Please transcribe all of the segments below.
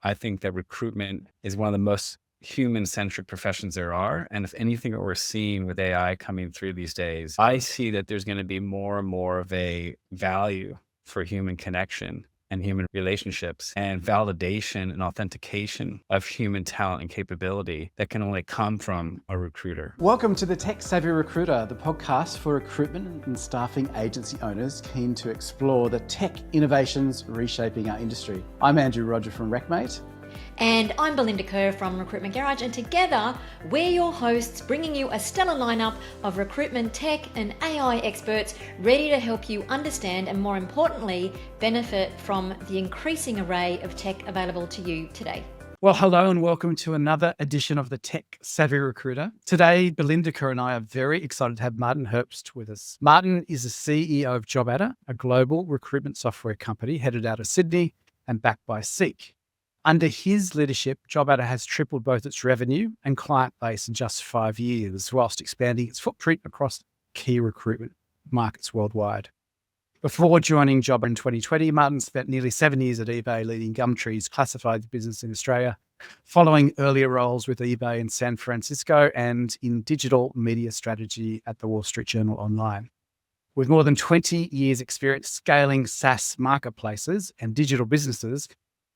I think that recruitment is one of the most human-centric professions there are. And if anything that we're seeing with AI coming through these days, I see that there's going to be more and more of a value for human connection and human relationships and validation and authentication of human talent and capability that can only come from a recruiter. Welcome to the Tech Savvy Recruiter, the podcast for recruitment and staffing agency owners keen to explore the tech innovations reshaping our industry. I'm Rodger from Recmate. And I'm Belinda Kerr from Recruitment Garage, and together we're your hosts, bringing you a stellar lineup of recruitment tech and AI experts ready to help you understand and, more importantly, benefit from the increasing array of tech available to you today. Well, hello and welcome to another edition of the Tech Savvy Recruiter. Today, Belinda, Kerr and I are very excited to have Martin Herbst with us. Martin is the CEO of JobAdder, a global recruitment software company headed out of Sydney and backed by Seek. Under his leadership, JobAdder has tripled both its revenue and client base in just 5 years, whilst expanding its footprint across key recruitment markets worldwide. Before joining JobAdder in 2020, Martin spent nearly 7 years at eBay leading Gumtree's classified business in Australia, following earlier roles with eBay in San Francisco and in digital media strategy at the Wall Street Journal Online. With more than 20 years experience scaling SaaS marketplaces and digital businesses,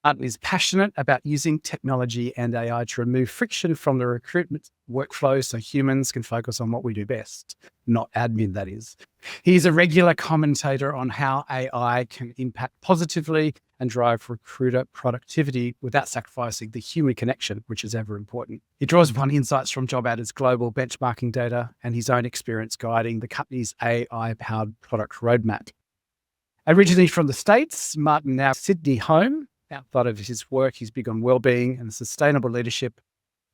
Martin is passionate about using technology and AI to remove friction from the recruitment workflow so humans can focus on what we do best, not admin, that is. He's a regular commentator on how AI can impact positively and drive recruiter productivity without sacrificing the human connection, which is ever important. He draws upon insights from JobAdder's global benchmarking data and his own experience guiding the company's AI-powered product roadmap. Originally from the States, Martin now Sydney home. Outside of his work, he's big on well-being and sustainable leadership,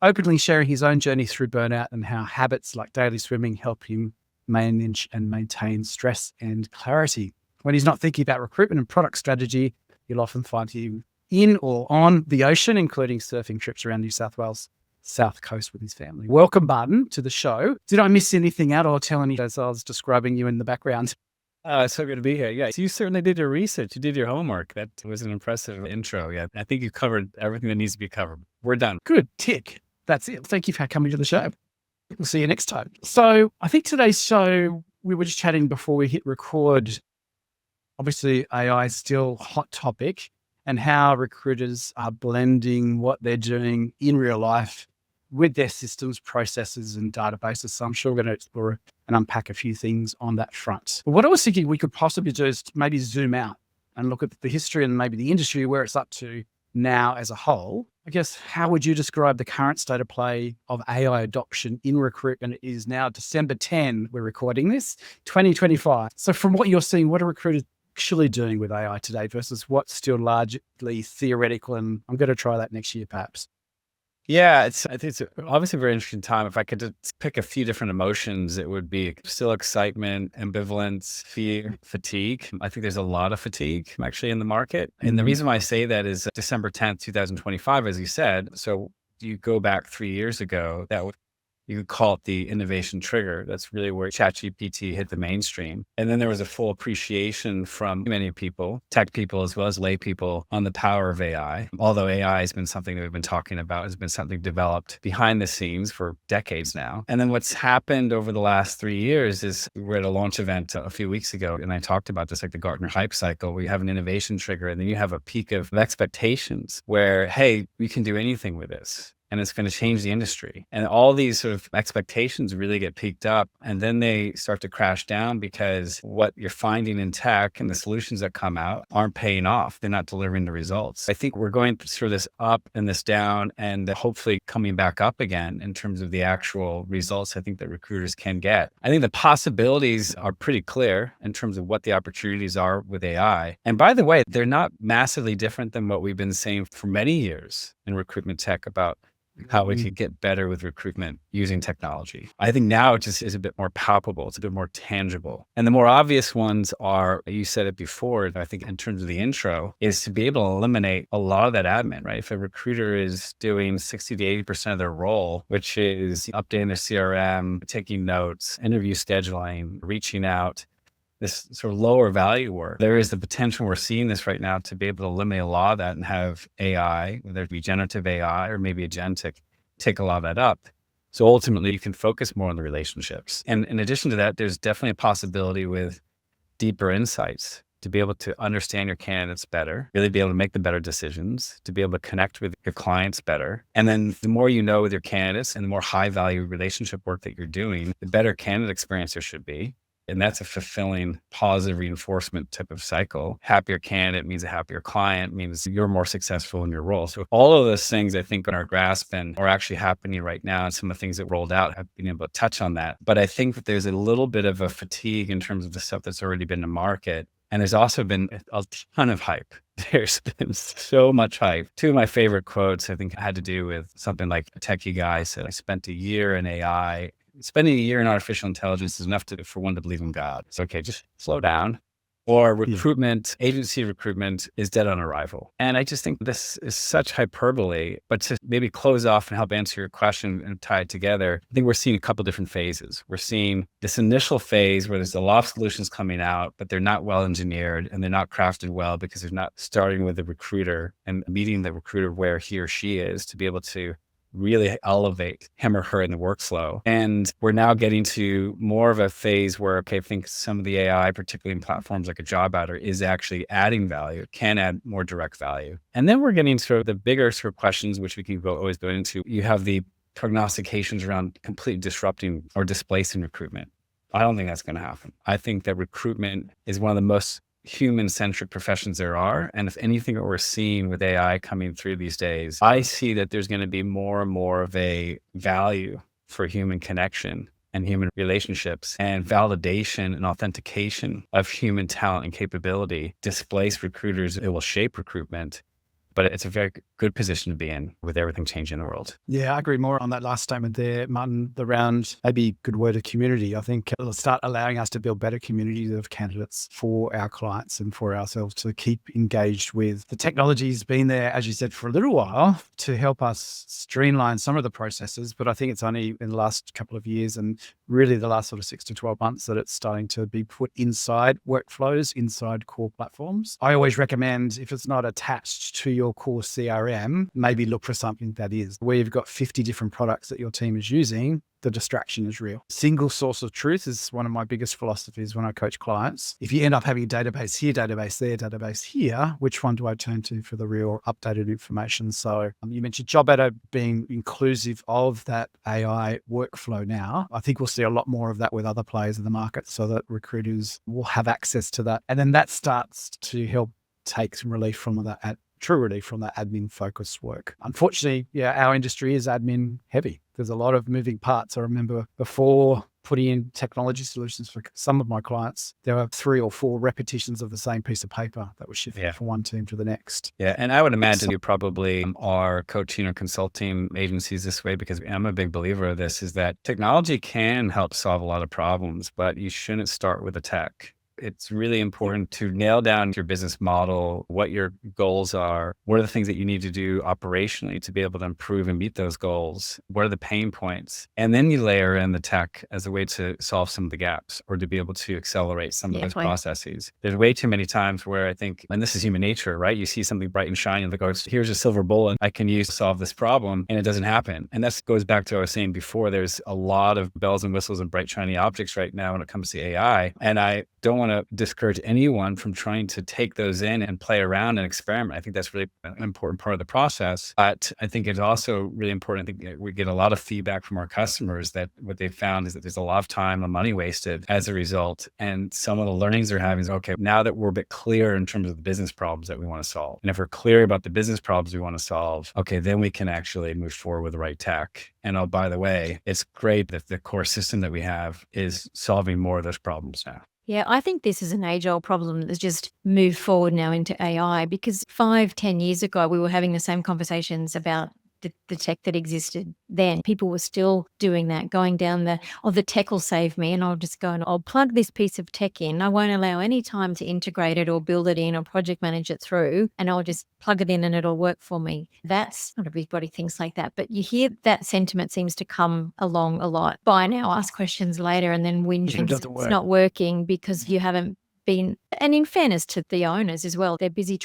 openly sharing his own journey through burnout and how habits like daily swimming help him manage and maintain stress and clarity. When he's not thinking about recruitment and product strategy, you'll often find him in or on the ocean, including surfing trips around New South Wales South Coast with his family. Welcome, Martin, to the show. Did I miss anything out or tell any as I was describing you in the background? It's so good to be here. Yeah, so you certainly did your research. You did your homework. That was an impressive intro. Yeah, I think you covered everything that needs to be covered. We're done. Good. Tick. That's it. Thank you for coming to the show. We'll see you next time. So I think today's show, we were just chatting before we hit record. Obviously, AI is still a hot topic and how recruiters are blending what they're doing in real life with their systems, processes, and databases. So I'm sure we're going to explore and unpack a few things on that front. But what I was thinking we could possibly do is maybe zoom out and look at the history and maybe the industry, where it's up to now as a whole. I guess, how would you describe the current state of play of AI adoption in recruitment? It is now December 10, we're recording this, 2025. So from what you're seeing, what are recruiters actually doing with AI today versus what's still largely theoretical? And I'm going to try that next year, perhaps. Yeah, I think it's obviously a very interesting time. If I could just pick a few different emotions, it would be still excitement, ambivalence, fear, fatigue. I think there's a lot of fatigue actually in the market. And the reason why I say that is December 10th, 2025, as you said. So you go back 3 years ago, you could call it the innovation trigger. That's really where ChatGPT hit the mainstream. And then there was a full appreciation from many people, tech people as well as lay people, on the power of AI. Although AI has been something that we've been talking about, has been something developed behind the scenes for decades now. And then what's happened over the last 3 years is we were at a launch event a few weeks ago, and I talked about this, like the Gartner hype cycle, where you have an innovation trigger and then you have a peak of expectations where, hey, we can do anything with this, and it's going to change the industry. And all these sort of expectations really get peaked up, and then they start to crash down because what you're finding in tech and the solutions that come out aren't paying off. They're not delivering the results. I think we're going through this up and this down, and hopefully coming back up again in terms of the actual results I think that recruiters can get. I think the possibilities are pretty clear in terms of what the opportunities are with AI. And by the way, they're not massively different than what we've been saying for many years in recruitment tech about how we could get better with recruitment using technology. I think now it just is a bit more palpable. It's a bit more tangible. And the more obvious ones are, you said it before, I think in terms of the intro, is to be able to eliminate a lot of that admin, right? If a recruiter is doing 60 to 80% of their role, which is updating their CRM, taking notes, interview scheduling, reaching out, this sort of lower value work, there is the potential, we're seeing this right now, to be able to eliminate a lot of that and have AI, whether it be generative AI or maybe agentic, take a lot of that up. So ultimately you can focus more on the relationships. And in addition to that, there's definitely a possibility with deeper insights to be able to understand your candidates better, really be able to make the better decisions, to be able to connect with your clients better. And then the more you know with your candidates and the more high value relationship work that you're doing, the better candidate experience there should be. And that's a fulfilling, positive reinforcement type of cycle. Happier candidate means a happier client, means you're more successful in your role. So all of those things I think in our grasp and are actually happening right now. And some of the things that rolled out have been able to touch on that. But I think that there's a little bit of a fatigue in terms of the stuff that's already been in the market. And there's also been a ton of hype. There's been so much hype. Two of my favorite quotes, I think, had to do with something like a techie guy said, I spent a year in AI. Spending a year in artificial intelligence is enough for one to believe in God. So, okay, just slow down. Or recruitment, agency recruitment is dead on arrival. And I just think this is such hyperbole, but to maybe close off and help answer your question and tie it together, I think we're seeing a couple different phases. We're seeing this initial phase where there's a lot of solutions coming out, but they're not well engineered and they're not crafted well because they're not starting with the recruiter and meeting the recruiter where he or she is to be able to really elevate him or her in the workflow. And we're now getting to more of a phase where, okay, I think some of the AI, particularly in platforms like a JobAdder, is actually adding value, can add more direct value. And then we're getting sort of the bigger sort of questions, which we can always go into. You have the prognostications around completely disrupting or displacing recruitment. I don't think that's going to happen. I think that recruitment is one of the most human-centric professions there are. And if anything that we're seeing with AI coming through these days, I see that there's going to be more and more of a value for human connection and human relationships, and validation and authentication of human talent and capability displace recruiters. It will shape recruitment. But it's a very good position to be in with everything changing in the world. Yeah, I agree more on that last statement there, Martin, around maybe good word of community. I think it'll start allowing us to build better communities of candidates for our clients and for ourselves to keep engaged with. The technology's been there, as you said, for a little while to help us streamline some of the processes. But I think it's only in the last couple of years and really the last sort of 6 to 12 months that it's starting to be put inside workflows, inside core platforms. I always recommend, if it's not attached to your core CRM, maybe look for something that is. Where you've got 50 different products that your team is using, the distraction is real. Single source of truth is one of my biggest philosophies when I coach clients. If you end up having a database here, database there, database here, which one do I turn to for the real updated information? So you mentioned JobAdder being inclusive of that AI workflow now. I think we'll see a lot more of that with other players in the market so that recruiters will have access to that. And then that starts to help take some relief from that, true relief from that admin focused work. Unfortunately, our industry is admin heavy. There's a lot of moving parts. I remember before putting in technology solutions for some of my clients, there were 3 or 4 repetitions of the same piece of paper that was shifted from one team to the next. Yeah. And I would imagine you probably are coaching or consulting agencies this way, because I'm a big believer of this, is that technology can help solve a lot of problems, but you shouldn't start with the tech. It's really important to nail down your business model, what your goals are, what are the things that you need to do operationally to be able to improve and meet those goals, what are the pain points, and then you layer in the tech as a way to solve some of the gaps or to be able to accelerate some of those processes. There's way too many times where I think, and this is human nature, right? You see something bright and shiny and it goes, here's a silver bullet I can use to solve this problem, and it doesn't happen. And that goes back to what I was saying before. There's a lot of bells and whistles and bright shiny objects right now when it comes to AI, and I don't want to discourage anyone from trying to take those in and play around and experiment. I think that's really an important part of the process. But I think it's also really important. I think we get a lot of feedback from our customers that what they found is that there's a lot of time and money wasted as a result. And some of the learnings they're having is, okay, now that we're a bit clear in terms of the business problems that we want to solve, and if we're clear about the business problems we want to solve, okay, then we can actually move forward with the right tech. And oh, by the way, it's great that the core system that we have is solving more of those problems now. Yeah, I think this is an age-old problem that's just moved forward now into AI, because 5-10 years ago, we were having the same conversations about the tech that existed then. People were still doing that, going down the tech will save me, and I'll just go and I'll plug this piece of tech in. I won't allow any time to integrate it or build it in or project manage it through, and I'll just plug it in and it'll work for me. That's not everybody thinks like that, but you hear that sentiment seems to come along a lot. Buy now, ask questions later, and then whinge it's not working because you haven't been, and in fairness to the owners as well, they're busy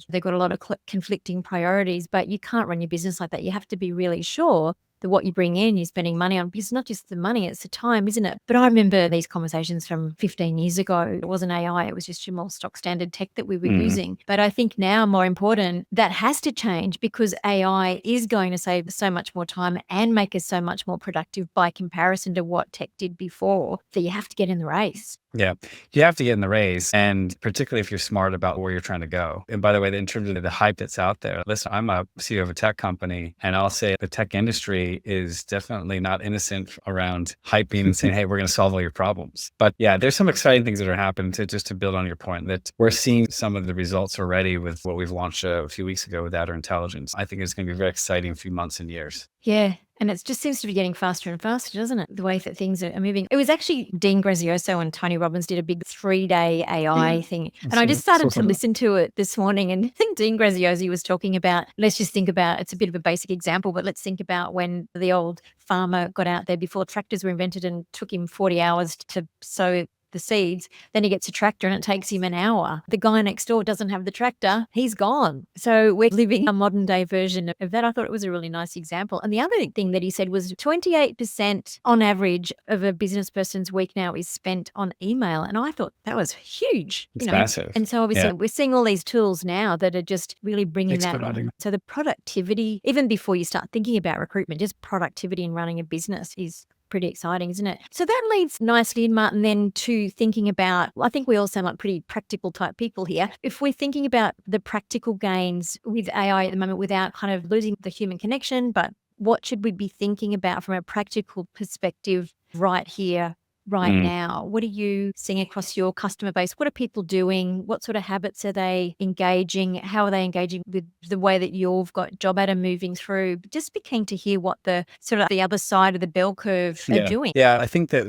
they've got a lot of conflicting priorities, but you can't run your business like that. You have to be really sure that what you bring in, you're spending money on, because it's not just the money, it's the time, isn't it? But I remember these conversations from 15 years ago. It wasn't AI, it was just your more stock standard tech that we were using. But I think now, more important, that has to change, because AI is going to save so much more time and make us so much more productive by comparison to what tech did before, that you have to get in the race. Yeah, you have to get in the race, and particularly if you're smart about where you're trying to go. And by the way, in terms of the hype that's out there, listen, I'm a CEO of a tech company, and I'll say the tech industry is definitely not innocent around hyping and saying, hey, we're going to solve all your problems. But yeah, there's some exciting things that are happening just to build on your point, that we're seeing some of the results already with what we've launched a few weeks ago with Adder Intelligence. I think it's going to be a very exciting few months and years. Yeah. And it just seems to be getting faster and faster, doesn't it? The way that things are moving. It was actually Dean Grazioso and Tony Robbins did a big 3-day AI thing. And I just started to listen to it this morning. And I think Dean Grazioso was talking about, let's just think about, it's a bit of a basic example, but let's think about when the old farmer got out there before tractors were invented and took him 40 hours to sow the seeds. Then he gets a tractor and it takes him an hour. The guy next door doesn't have the tractor. He's gone. So we're living a modern day version of that. I thought it was a really nice example. And the other thing that he said was 28% on average of a business person's week now is spent on email. And I thought that was huge. It's massive. And so obviously we're seeing all these tools now that are just really bringing Expediting. that. So the productivity, even before you start thinking about recruitment, just productivity in running a business is pretty exciting, isn't it? So that leads nicely in, Martin, then to thinking about, I think we all sound like pretty practical type people here. If we're thinking about the practical gains with AI at the moment without kind of losing the human connection, but what should we be thinking about from a practical perspective right here, right now? What are you seeing across your customer base? What are people doing? What sort of habits are they engaging? How are they engaging with the way that you've got JobAdder moving through? Just be keen to hear what the sort of the other side of the bell curve are doing. Yeah, I think that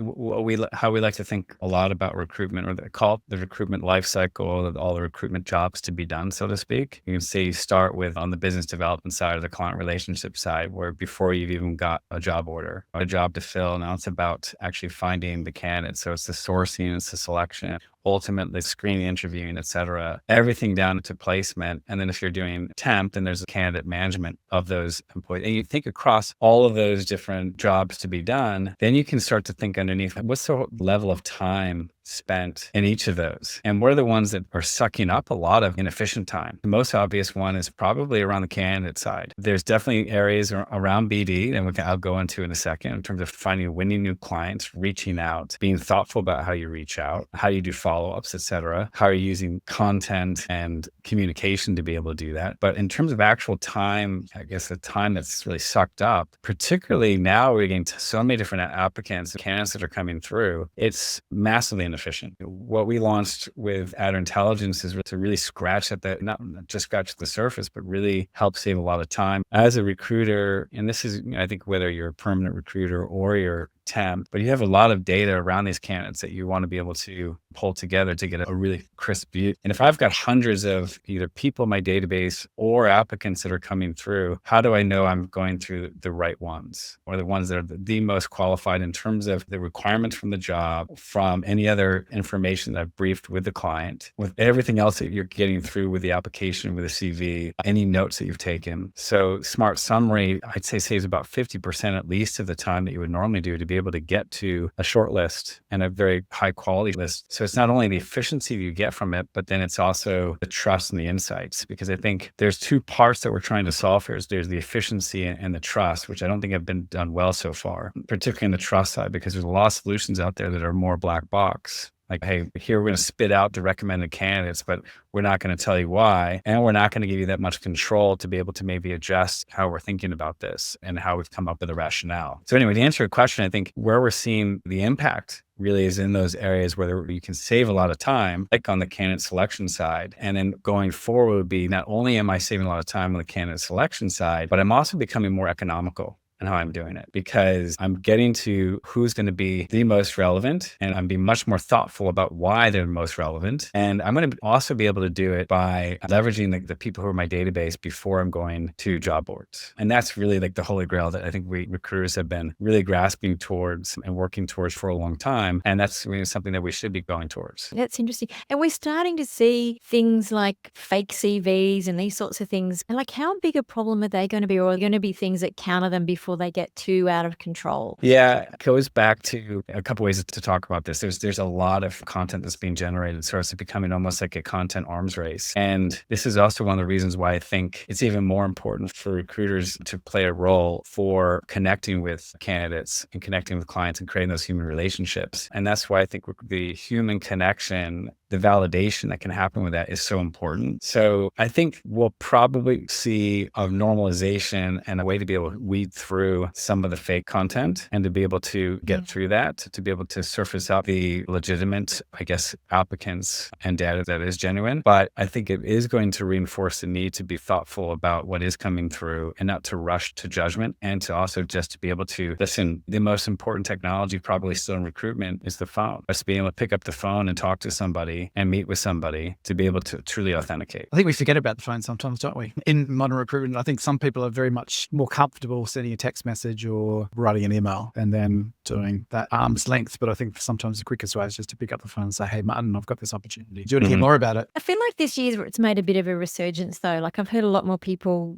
how we like to think a lot about recruitment, or they call it the recruitment life cycle, of all the recruitment jobs to be done, so to speak. You can say you start with on the business development side or the client relationship side, where before you've even got a job order, a job to fill, now it's about actually finding the candidate. So it's the sourcing, it's the selection, ultimately screening, interviewing, et cetera, everything down to placement. And then if you're doing temp, then there's a candidate management of those employees. And you think across all of those different jobs to be done, then you can start to think underneath, what's the level of time spent in each of those? And what are the ones that are sucking up a lot of inefficient time? The most obvious one is probably around the candidate side. There's definitely areas around BD, and I'll go into in a second, in terms of finding, winning new clients, reaching out, being thoughtful about how you reach out, how you do follow-ups, et cetera, how you're using content and communication to be able to do that. But in terms of actual time, I guess the time that's really sucked up, particularly now we're getting so many different applicants, candidates that are coming through, it's massively inefficient. What we launched with Adder Intelligence is to really scratch at that, not just scratch at the surface, but really help save a lot of time. As a recruiter, and this is, I think, whether you're a permanent recruiter or you're temp, but you have a lot of data around these candidates that you want to be able to pull together to get a really crisp view. And if I've got hundreds of either people in my database or applicants that are coming through, how do I know I'm going through the right ones, or the ones that are the most qualified in terms of the requirements from the job, from any other information that I've briefed with the client, with everything else that you're getting through with the application, with the CV, any notes that you've taken. So Smart Summary, I'd say, saves about 50% at least of the time that you would normally do to be able to get to a short list and a very high quality list. So it's not only the efficiency you get from it, but then it's also the trust and the insights. Because I think there's two parts that we're trying to solve here. There's the efficiency and the trust, which I don't think have been done well so far, particularly in the trust side, because there's a lot of solutions out there that are more black box. Like, hey, here we're going to spit out the recommended candidates, but we're not going to tell you why. And we're not going to give you that much control to be able to maybe adjust how we're thinking about this and how we've come up with a rationale. So anyway, to answer your question, I think where we're seeing the impact really is in those areas where you can save a lot of time, like on the candidate selection side. And then going forward would be, not only am I saving a lot of time on the candidate selection side, but I'm also becoming more economical. in how I'm doing it, because I'm getting to who's going to be the most relevant, and I'm being much more thoughtful about why they're the most relevant. And I'm going to also be able to do it by leveraging the people who are my database before I'm going to job boards. And that's really like the holy grail that I think we recruiters have been really grasping towards and working towards for a long time. And that's really something that we should be going towards. That's interesting. And we're starting to see things like fake CVs and these sorts of things. And like, how big a problem are they going to be? Or are going to be things that counter them before they get too out of control? Yeah, it goes back to a couple ways to talk about this. There's a lot of content that's being generated, so it's becoming almost like a content arms race. And this is also one of the reasons why I think it's even more important for recruiters to play a role for connecting with candidates and connecting with clients and creating those human relationships. And that's why I think the human connection, the validation that can happen with that is so important. So I think we'll probably see a normalization and a way to be able to weed through some of the fake content and to be able to get through that, to be able to surface out the legitimate, I guess, applicants and data that is genuine. But I think it is going to reinforce the need to be thoughtful about what is coming through and not to rush to judgment, and to also just to be able to listen. The most important technology probably still in recruitment is the phone. Just being able to pick up the phone and talk to somebody and meet with somebody to be able to truly authenticate. I think we forget about the phone sometimes, don't we? In modern recruitment, I think some people are very much more comfortable sending a text message or writing an email and then doing that arm's length. But I think sometimes the quickest way is just to pick up the phone and say, hey, Martin, I've got this opportunity. Do you want to hear more about it? I feel like this year it's made a bit of a resurgence though. Like I've heard a lot more people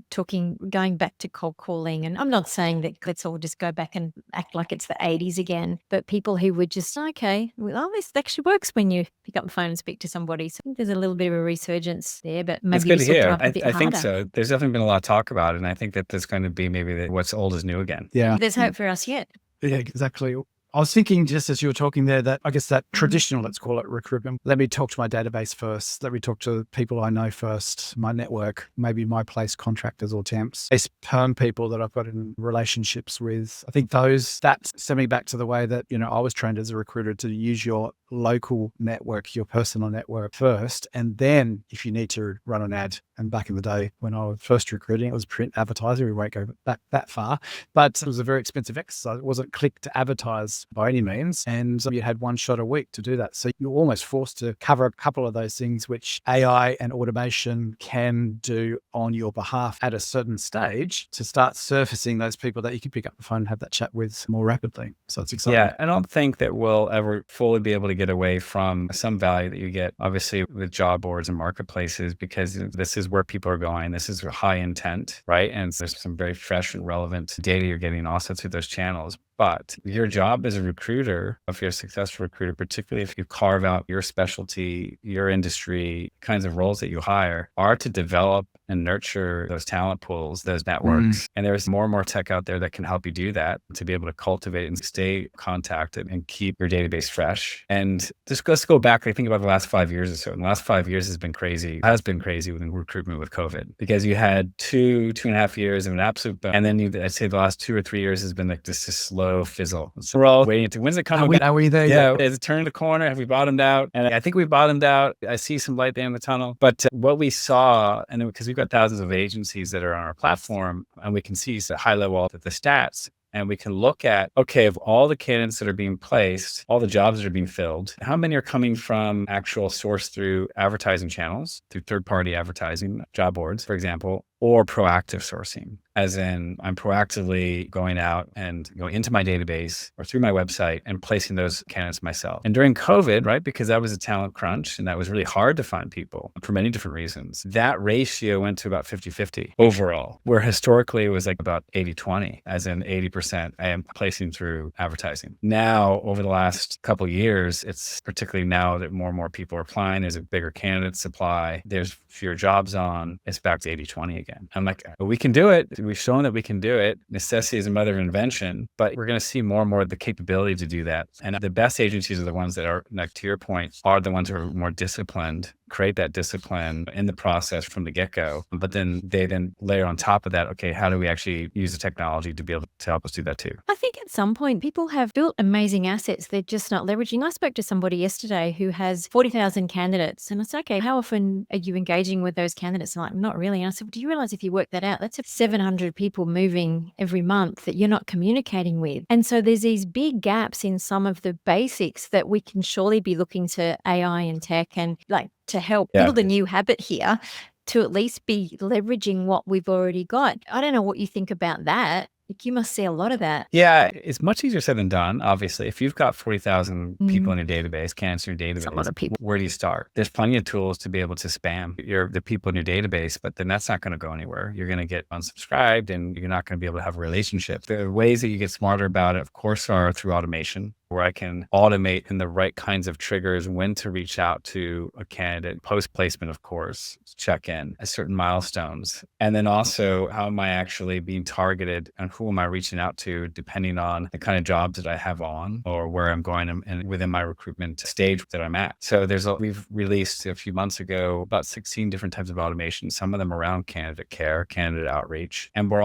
going back to cold calling. And I'm not saying that let's all just go back and act like it's the 80s again, but people who would just, okay, well, this actually works when you pick up the phone and speak to somebody. So I think there's a little bit of a resurgence there, but maybe That's good to hear. a bit I think harder. so. There's definitely been a lot of talk about it. And I think that there's going to be maybe what's old is new again. Yeah. There's hope for us yet. Yeah, exactly. I was thinking just as you were talking there that I guess that traditional, let's call it recruitment, let me talk to my database first. Let me talk to people I know first, my network, maybe my place contractors or temps, these perm people that I've got in relationships with. I think that's sending back to the way that, I was trained as a recruiter to use your local network, your personal network first. And then if you need to run an ad, and back in the day when I was first recruiting, it was print advertising. We won't go back that far, but it was a very expensive exercise. It wasn't click to advertise by any means. And you had one shot a week to do that. So you're almost forced to cover a couple of those things, which AI and automation can do on your behalf at a certain stage to start surfacing those people that you can pick up the phone and have that chat with more rapidly. So it's exciting. Yeah, I don't think that we'll ever fully be able to get away from some value that you get, obviously, with job boards and marketplaces, because this is where people are going. This is high intent, right? And there's some very fresh and relevant data you're getting also through those channels. But your job as a recruiter, if you're a successful recruiter, particularly if you carve out your specialty, your industry, kinds of roles that you hire, are to develop and nurture those talent pools, those networks. And there's more and more tech out there that can help you do that, to be able to cultivate and stay contacted and keep your database fresh. And just let's go back, I think about the last 5 years or so. And the last 5 years has been crazy with recruitment with COVID, because you had 2.5 years of an absolute boom. And then I'd say the last 2 or 3 years has been like this slow fizzle. So we're all waiting to, when's it coming? Are we there? Yeah. Has it turned the corner? Have we bottomed out? And I think we bottomed out. I see some light there in the tunnel. But what we saw, and because we've got thousands of agencies that are on our platform, and we can see at high level the stats, and we can look at, okay, of all the candidates that are being placed, all the jobs that are being filled, how many are coming from actual source through advertising channels, through third-party advertising, job boards, for example, or proactive sourcing? As in, I'm proactively going out and going into my database or through my website and placing those candidates myself. And during COVID, right, because that was a talent crunch and that was really hard to find people for many different reasons, that ratio went to about 50-50 overall, where historically it was like about 80-20, as in 80% I am placing through advertising. Now, over the last couple of years, it's particularly now that more and more people are applying, there's a bigger candidate supply, there's fewer jobs on, it's back to 80-20 again. I'm like, we can do it. We've shown that we can do it. Necessity is a mother of invention, but we're going to see more and more of the capability to do that. And the best agencies are the ones that are, like to your point, are the ones who are more disciplined create that discipline in the process from the get-go. But then they then layer on top of that, okay, how do we actually use the technology to be able to help us do that too? I think at some point people have built amazing assets they're just not leveraging. I spoke to somebody yesterday who has 40,000 candidates, and I said, okay, how often are you engaging with those candidates? And like, not really. And I said, well, do you realize if you work that out, that's 700 people moving every month that you're not communicating with. And so there's these big gaps in some of the basics that we can surely be looking to AI and tech and like to help build a new habit here, to at least be leveraging what we've already got. I don't know what you think about that. Like, you must see a lot of that. Yeah, it's much easier said than done, obviously. If you've got 40,000 people in your database, candidates in your database, It's a lot of people. where do you start? There's plenty of tools to be able to spam the people in your database, but then that's not going to go anywhere. You're going to get unsubscribed and you're not going to be able to have a relationship. The ways that you get smarter about it, of course, are through automation, where I can automate in the right kinds of triggers when to reach out to a candidate, post-placement, of course, check in at certain milestones. And then also, how am I actually being targeted and who am I reaching out to depending on the kind of jobs that I have on or where I'm going and within my recruitment stage that I'm at. So we've released a few months ago about 16 different types of automation, some of them around candidate care, candidate outreach. And we're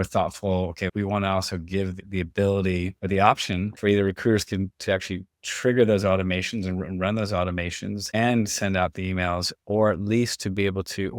thoughtful, okay, we want to also give the ability or the option for either recruiters to actually trigger those automations and run those automations and send out the emails, or at least to be able to,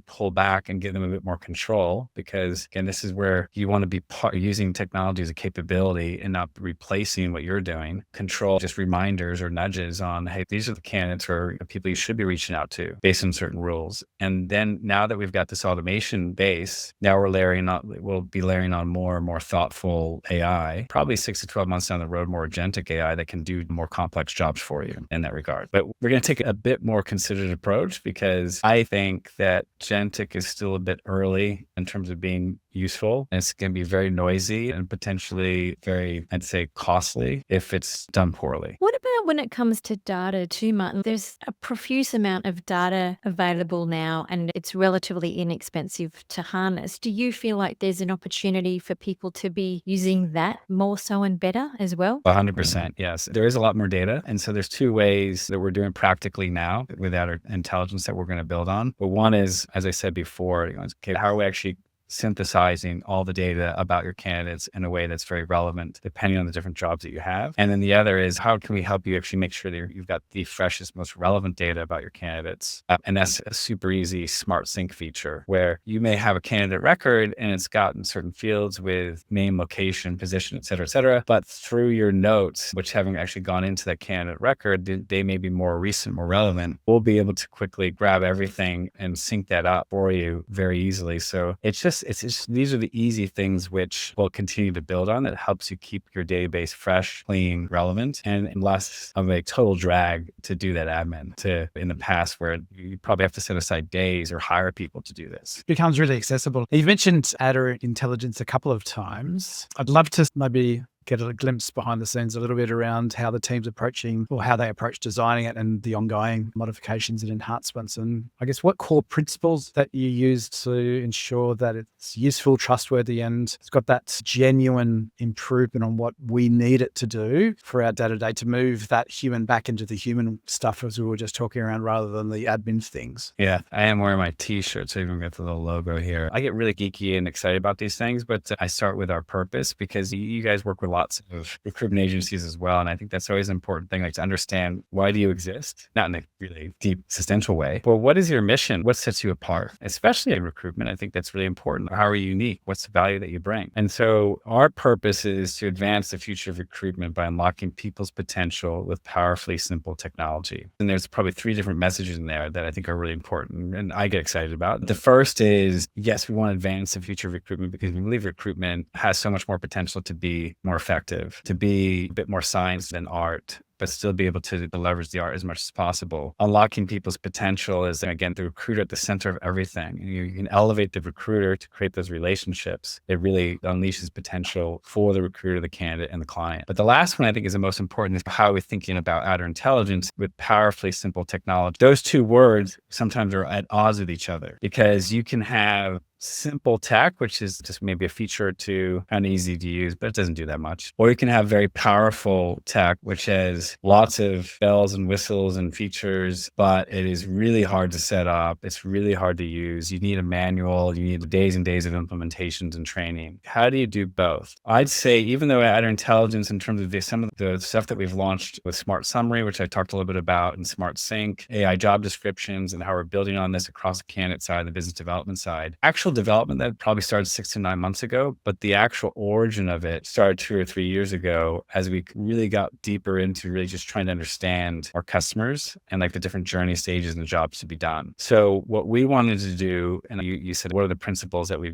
pull back and give them a bit more control. Because again, this is where you want to be using technology as a capability and not replacing what you're doing. Control, just reminders or nudges on, hey, these are the candidates or people you should be reaching out to based on certain rules. And then now that we've got this automation base, now we'll be layering on more and more thoughtful AI, probably 6 to 12 months down the road, more agentic AI that can do more complex jobs for you in that regard. But we're going to take a bit more considered approach because I think that agentic is still a bit early in terms of being useful. And it's going to be very noisy and potentially very, I'd say, costly if it's done poorly. What about when it comes to data too, Martin? There's a profuse amount of data available now and it's relatively inexpensive to harness. Do you feel like there's an opportunity for people to be using that more so and better as well? 100%, yes. There is a lot more data. And so there's two ways that we're doing practically now with our intelligence that we're going to build on. But one is, as I said before, okay, how are we actually synthesizing all the data about your candidates in a way that's very relevant depending on the different jobs that you have. And then the other is, how can we help you actually make sure that you've got the freshest, most relevant data about your candidates? And that's a super easy smart sync feature where you may have a candidate record and it's gotten certain fields with name, location, position, et cetera, but through your notes, which haven't actually gone into that candidate record, they may be more recent, more relevant. We'll be able to quickly grab everything and sync that up for you very easily. So these are the easy things which we'll continue to build on that helps you keep your database fresh, clean, relevant, and less of a total drag to do that admin in the past where you probably have to set aside days or hire people to do this. It becomes really accessible. You've mentioned Adder Intelligence a couple of times. I'd love to maybe get a glimpse behind the scenes a little bit around how the team's approaching or how they approach designing it and the ongoing modifications and enhancements. And I guess what core principles that you use to ensure that it's useful, trustworthy, and it's got that genuine improvement on what we need it to do for our day-to-day to move that human back into the human stuff as we were just talking around rather than the admin things. Yeah, I am wearing my t-shirt, so even got the little logo here. I get really geeky and excited about these things, but I start with our purpose because you guys work with lots of recruitment agencies as well. And I think that's always an important thing, like to understand, why do you exist? Not in a really deep existential way, but what is your mission? What sets you apart? Especially in recruitment, I think that's really important. How are you unique? What's the value that you bring? And so our purpose is to advance the future of recruitment by unlocking people's potential with powerfully simple technology. And there's probably 3 different messages in there that I think are really important and I get excited about. The first is, yes, we want to advance the future of recruitment because we believe recruitment has so much more potential to be more effective, to be a bit more science than art, but still be able to leverage the art as much as possible. Unlocking people's potential is, again, the recruiter at the center of everything. You can elevate the recruiter to create those relationships. It really unleashes potential for the recruiter, the candidate, and the client. But the last one I think is the most important is how we're thinking about Adder Intelligence with powerfully simple technology. Those 2 words sometimes are at odds with each other because you can have simple tech, which is just maybe a feature or two, kind of easy to use, but it doesn't do that much. Or you can have very powerful tech, which has lots of bells and whistles and features, but it is really hard to set up. It's really hard to use. You need a manual. You need days and days of implementations and training. How do you do both? I'd say, even though Adder Intelligence, in terms of some of the stuff that we've launched with Smart Summary, which I talked a little bit about, and Smart Sync, AI job descriptions, and how we're building on this across the candidate side, the business development side. Actual development that probably started 6 to 9 months ago, but the actual origin of it started 2 or 3 years ago as we really got deeper into really just trying to understand our customers and like the different journey stages and the jobs to be done. So what we wanted to do, and you said, what are the principles that we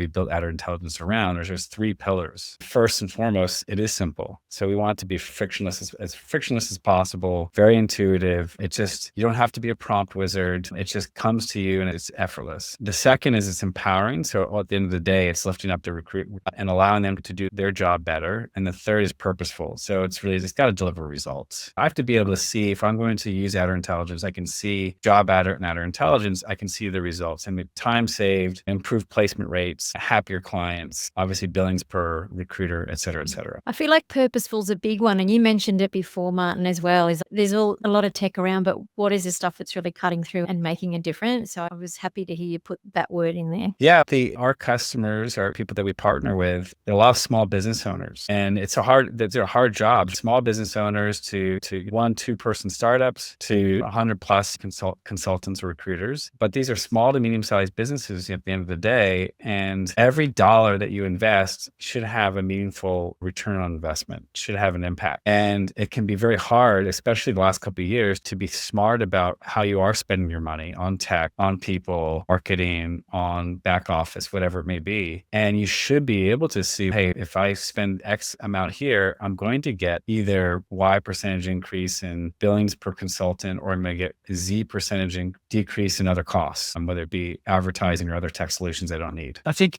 built Adder Intelligence around? There's 3 pillars. First and foremost, it is simple. So we want it to be frictionless as possible, very intuitive. You don't have to be a prompt wizard. It just comes to you and it's effortless. The second is it's empowering. So at the end of the day, it's lifting up the recruit and allowing them to do their job better. And the third is purposeful. So it's got to deliver results. I have to be able to see, if I'm going to use Adder Intelligence, I can see JobAdder and Adder Intelligence. I can see the results and the time saved, improved placement rates, happier clients, obviously billings per recruiter, et cetera, et cetera. I feel like purposeful is a big one. And you mentioned it before, Martin, as well, is there's a lot of tech around, but what is the stuff that's really cutting through and making a difference? So I was happy to hear you put that word in there. Yeah, our customers are people that we partner with. There are a lot of small business owners, and it's a hard job. Small business owners to 1-2 person startups to 100 plus consultants or recruiters. But these are small to medium sized businesses at the end of the day, and every dollar that you invest should have a meaningful return on investment, should have an impact. And it can be very hard, especially the last couple of years, to be smart about how you are spending your money on tech, on people, marketing, on back office, whatever it may be. And you should be able to see, hey, if I spend X amount here, I'm going to get either Y percentage increase in billings per consultant, or I'm going to get Z percentage decrease in other costs, whether it be advertising or other tech solutions I don't need. I think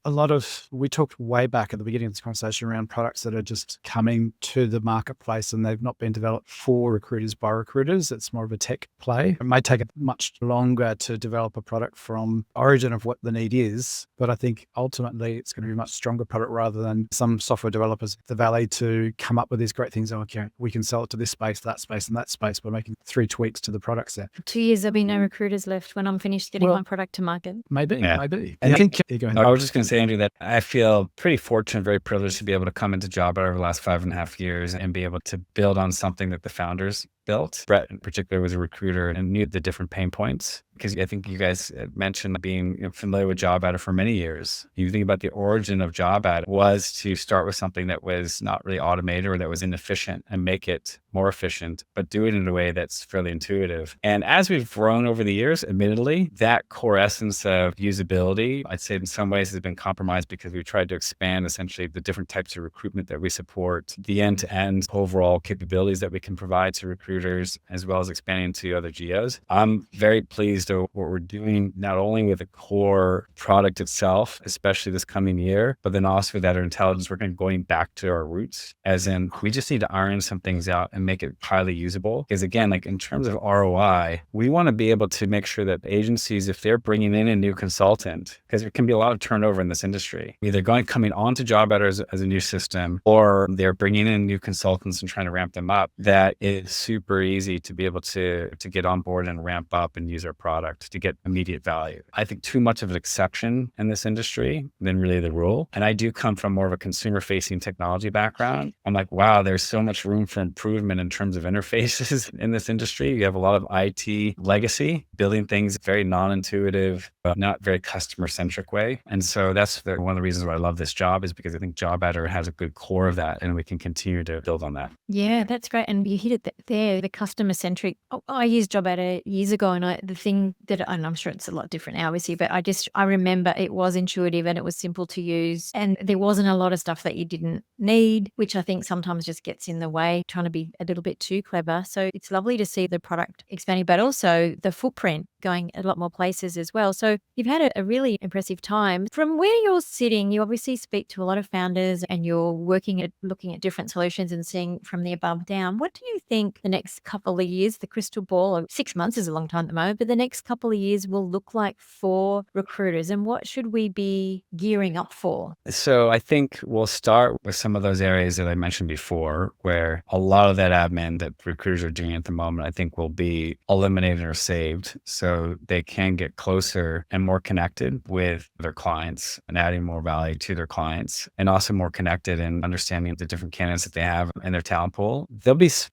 we talked way back at the beginning of this conversation around products that are just coming to the marketplace and they've not been developed for recruiters by recruiters. It's more of a tech play. It may take much longer to develop a product from origin of what the need is, but I think ultimately it's going to be a much stronger product rather than some software developers at the Valley to come up with these great things. Okay, we can sell it to this space, that space, and that space by making 3 tweaks to the product set. 2 years, there'll be no recruiters left when I'm finished getting my product to market. Maybe. I think go ahead. I was just going to say, Andrew, that I feel pretty fortunate, very privileged to be able to come into JobAdder over the last 5.5 years and be able to build on something that the founders built. Brett in particular was a recruiter and knew the different pain points, because I think you guys mentioned being familiar with JobAdder for many years. You think about the origin of JobAdder was to start with something that was not really automated or that was inefficient and make it more efficient, but do it in a way that's fairly intuitive. And as we've grown over the years, admittedly, that core essence of usability, I'd say in some ways has been compromised because we've tried to expand essentially the different types of recruitment that we support, the end-to-end overall capabilities that we can provide to recruiters, as well as expanding to other geos. I'm very pleased with what we're doing, not only with the core product itself, especially this coming year, but then also with Adder Intelligence, we're going back to our roots, as in we just need to iron some things out and make it highly usable. Because again, like in terms of ROI, we want to be able to make sure that agencies, if they're bringing in a new consultant, because there can be a lot of turnover in this industry, either coming onto JobAdder as a new system, or they're bringing in new consultants and trying to ramp them up, that it's super easy to be able to get on board and ramp up and use our product to get immediate value. I think too much of an exception in this industry than really the rule. And I do come from more of a consumer-facing technology background. I'm like, wow, there's so much room for improvement in terms of interfaces in this industry. You have a lot of IT legacy, building things very non-intuitive, not very customer-centric way. And so that's one of the reasons why I love this job, is because I think JobAdder has a good core of that, and we can continue to build on that. Yeah, that's great. And you hit it there, the customer-centric. I used JobAdder years ago, and the thing that, and I'm sure it's a lot different now, obviously, but I remember it was intuitive and it was simple to use, and there wasn't a lot of stuff that you didn't need, which I think sometimes just gets in the way, trying to be a little bit too clever. So it's lovely to see the product expanding, but also the footprint. going a lot more places as well. So you've had a really impressive time. From where you're sitting, you obviously speak to a lot of founders and you're working at looking at different solutions and seeing from the above down. What do you think the next couple of years, the crystal ball, of 6 months is a long time at the moment, but the next couple of years will look like for recruiters, and what should we be gearing up for? So I think we'll start with some of those areas that I mentioned before, where a lot of that admin that recruiters are doing at the moment, I think will be eliminated or saved so they can get closer and more connected with their clients and adding more value to their clients, and also more connected and understanding the different candidates that they have in their talent pool.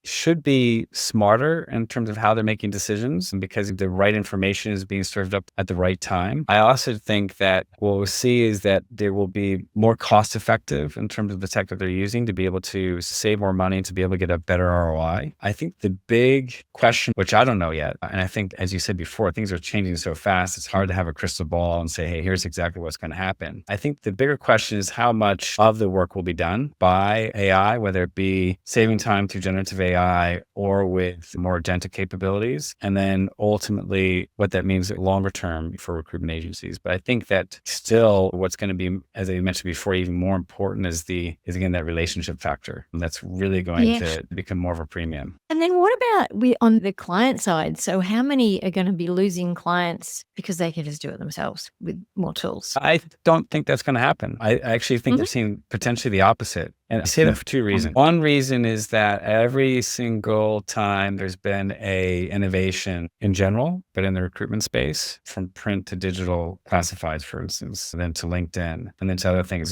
Should be smarter in terms of how they're making decisions, because the right information is being served up at the right time. I also think that what we'll see is that there will be more cost effective in terms of the tech that they're using to be able to save more money, to be able to get a better ROI. I think the big question, which I don't know yet, and I think, as you said before, things are changing so fast, it's hard to have a crystal ball and say, hey, here's exactly what's going to happen. I think the bigger question is how much of the work will be done by AI, whether it be saving time through generative AI or with more agentic capabilities, and then ultimately what that means longer term for recruitment agencies. But I think that still what's going to be, as I mentioned before, even more important is again that relationship factor. And that's really going to become more of a premium. And then what about on the client side? So how many are going to be losing clients because they can just do it themselves with more tools? I don't think that's going to happen. I actually think they're seeing potentially the opposite. And I say that for two reasons. One reason is that every single time there's been a innovation in general, but in the recruitment space, from print to digital classifieds, for instance, and then to LinkedIn, and then to other things,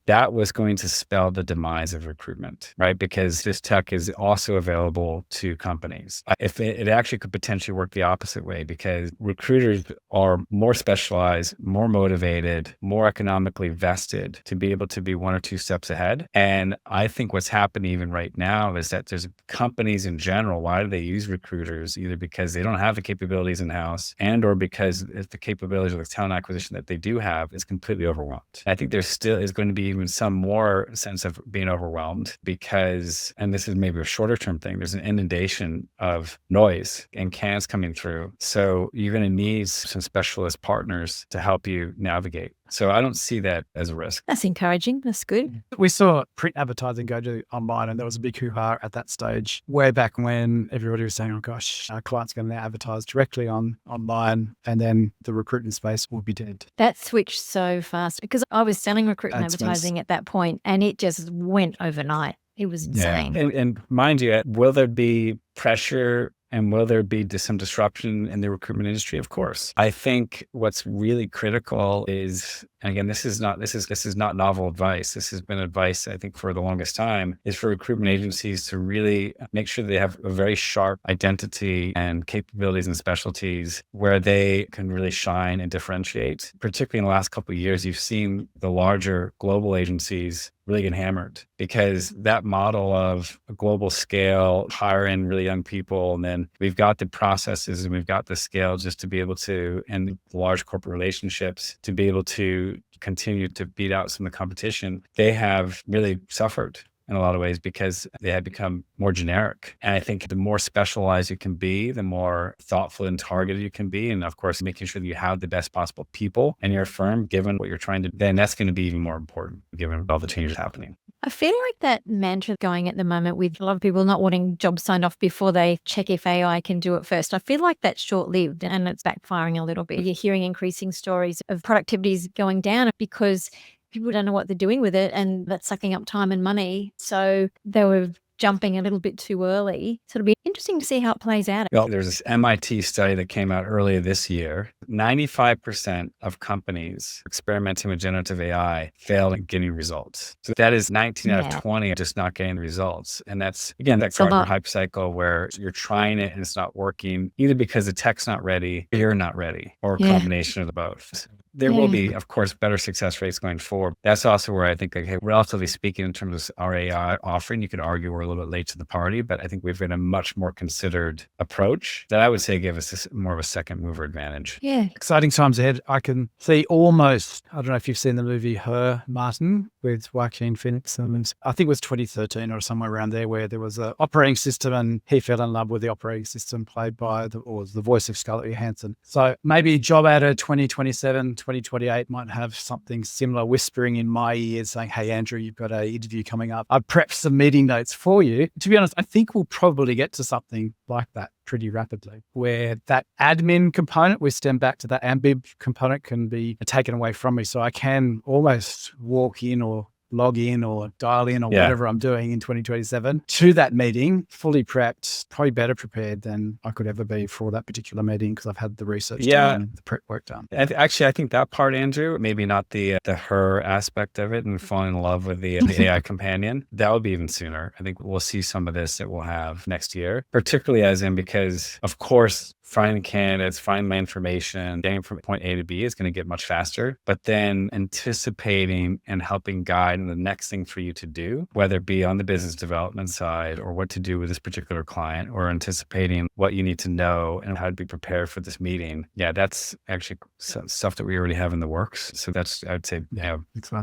that was going to spell the demise of recruitment, right? Because this tech is also available to companies. If it actually could potentially work the opposite way, because recruiters are more specialized, more motivated, more economically vested to be able to be one or two steps ahead. And I think what's happening even right now is that there's companies in general, why do they use recruiters? Either because they don't have the capabilities in-house, and or because the capabilities of the talent acquisition that they do have is completely overwhelmed. I think there still is going to be even some more sense of being overwhelmed because, and this is maybe a shorter term thing, there's an inundation of noise and cans coming through. So you're going to need some specialist partners to help you navigate. So I don't see that as a risk. That's encouraging. That's good. We saw print advertising go to online, and there was a big hoo-ha at that stage way back when everybody was saying, oh gosh, our clients are going to now advertise directly online, and then the recruitment space will be dead. That switched so fast because I was selling recruitment advertising at that point, and it just went overnight. It was insane. Yeah. And mind you, will there be pressure and will there be some disruption in the recruitment industry? Of course. I think what's really critical is, and again, this is not novel advice. This has been advice, I think, for the longest time, is for recruitment agencies to really make sure they have a very sharp identity and capabilities and specialties where they can really shine and differentiate. Particularly in the last couple of years, you've seen the larger global agencies really get hammered because that model of a global scale, hire in really young people, and then we've got the processes and we've got the scale just to be able to, and large corporate relationships to be able to continue to beat out some of the competition. They have really suffered in a lot of ways because they have become more generic. And I think the more specialized you can be, the more thoughtful and targeted you can be. And of course, making sure that you have the best possible people in your firm, given what you're trying to do, then that's going to be even more important given all the changes happening. I feel like that mantra going at the moment with a lot of people not wanting jobs signed off before they check if AI can do it first. I feel like that's short-lived and it's backfiring a little bit. You're hearing increasing stories of productivities going down because people don't know what they're doing with it, and that's sucking up time and money. So they were jumping a little bit too early. So it'll be interesting to see how it plays out. Well, there's this MIT study that came out earlier this year. 95% of companies experimenting with generative AI failed in getting results. So that is 19 out of 20 just not getting the results. And that's, again, that Gartner hype cycle where you're trying it and it's not working, either because the tech's not ready, or you're not ready, or a combination of the both. There will be, of course, better success rates going forward. That's also where I think, okay, relatively speaking, in terms of our AI offering, you could argue we're a little bit late to the party, but I think we've got a much more considered approach that I would say give us more of a second mover advantage. Yeah. Exciting times ahead. I can see almost, I don't know if you've seen the movie Her, Martin, with Joaquin Phoenix. And I think it was 2013 or somewhere around there where there was an operating system and he fell in love with the operating system played by the voice of Scarlett Johansson. So maybe JobAdder 2027, 2028 might have something similar whispering in my ears saying, hey, Andrew, you've got an interview coming up. I've prepped some meeting notes for you. To be honest, I think we'll probably get to something like that pretty rapidly, where that admin component, we stem back to that ambib component, can be taken away from me. So I can almost walk in or log in or dial in or whatever I'm doing in 2027 to that meeting, fully prepped, probably better prepared than I could ever be for that particular meeting because I've had the research done and the prep work done. Actually, I think that part, Andrew, maybe not the her aspect of it and falling in love with the AI companion, that would be even sooner. I think we'll see some of this that we'll have next year, particularly as in because, of course, finding candidates, finding my information, getting from point A to B is going to get much faster. But then anticipating and helping guide the next thing for you to do, whether it be on the business development side or what to do with this particular client, or anticipating what you need to know and how to be prepared for this meeting. Yeah, that's actually stuff that we already have in the works. So that's, I would say,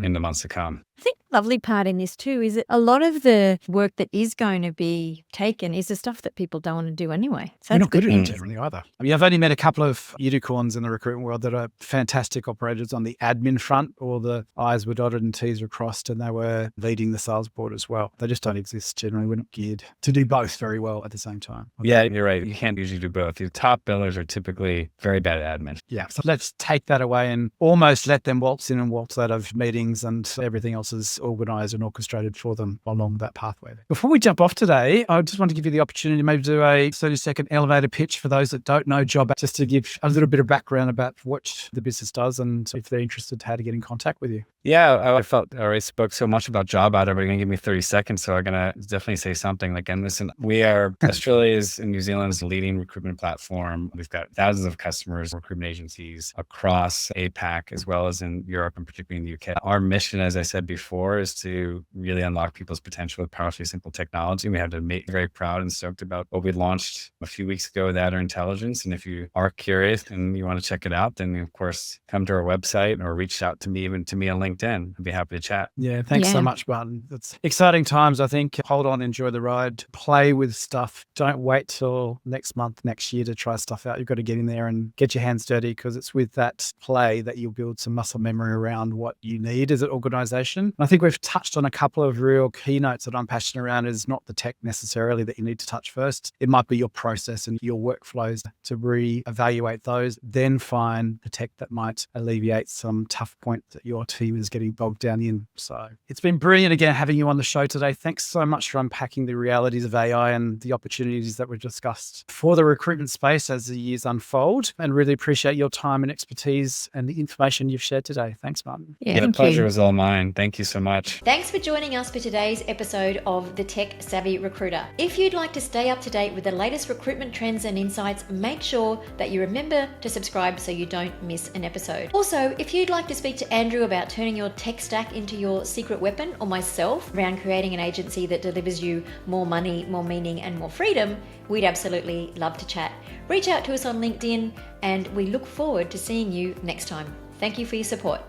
in the months to come. I think the lovely part in this too is that a lot of the work that is going to be taken is the stuff that people don't want to do anyway. So we're that's not good at it generally either. I mean, I've only met a couple of unicorns in the recruitment world that are fantastic operators on the admin front. All the I's were dotted and T's were crossed, and they were leading the sales board as well. They just don't exist generally. We're not geared to do both very well at the same time. Yeah, you're right. You can't usually do both. Your top billers are typically very bad at admin. Yeah. So let's take that away and almost let them waltz in and waltz out of meetings, and everything else is organized and orchestrated for them along that pathway. Before we jump off today, I just want to give you the opportunity to maybe do a 30-second elevator pitch for those that don't know JobAdder, just to give a little bit of background about what the business does and if they're interested, how to get in contact with you. Yeah, I felt I already spoke so much about JobAdder, but you're going to give me 30 seconds. So I'm going to definitely say something. Like, and listen, we are Australia's and New Zealand's leading recruitment platform. We've got thousands of customers, recruitment agencies across APAC, as well as in Europe and particularly in the UK. Our mission, as I said before, is to really unlock people's potential with powerfully simple technology. We have to make very proud and stoked about what we launched a few weeks ago with Adder Intelligence. And if you are curious and you want to check it out, then of course, come to our website or reach out to me, even to me on LinkedIn. I'd be happy to chat. Yeah, thanks so much, Martin. It's exciting times, I think. Hold on, enjoy the ride, play with stuff. Don't wait till next month, next year to try stuff out. You've got to get in there and get your hands dirty, because it's with that play that you'll build some muscle memory around what you need as an organization. And I think we've touched on a couple of real keynotes that I'm passionate around. Is not the tech necessarily that you need to touch first. It might be your process and your workflows to re-evaluate those, then find the tech that might alleviate some tough point that your team is getting bogged down in. So it's been brilliant again having you on the show today. Thanks so much for unpacking the realities of AI and the opportunities that we've discussed for the recruitment space as the years unfold, and really appreciate your time and expertise and the information you've shared today. Thanks, Martin. Yeah, the pleasure was all mine. Thank you so much. Thanks for joining us for today's episode of The Tech Savvy Recruiter. If you'd like to stay up to date with the latest recruitment trends and insights, make sure that you remember to subscribe so you don't miss an episode. Also, if you'd like to speak to Andrew about turning your tech stack into your secret weapon, or myself around creating an agency that delivers you more money, more meaning, and more freedom, we'd absolutely love to chat. Reach out to us on LinkedIn, and we look forward to seeing you next time. Thank you for your support.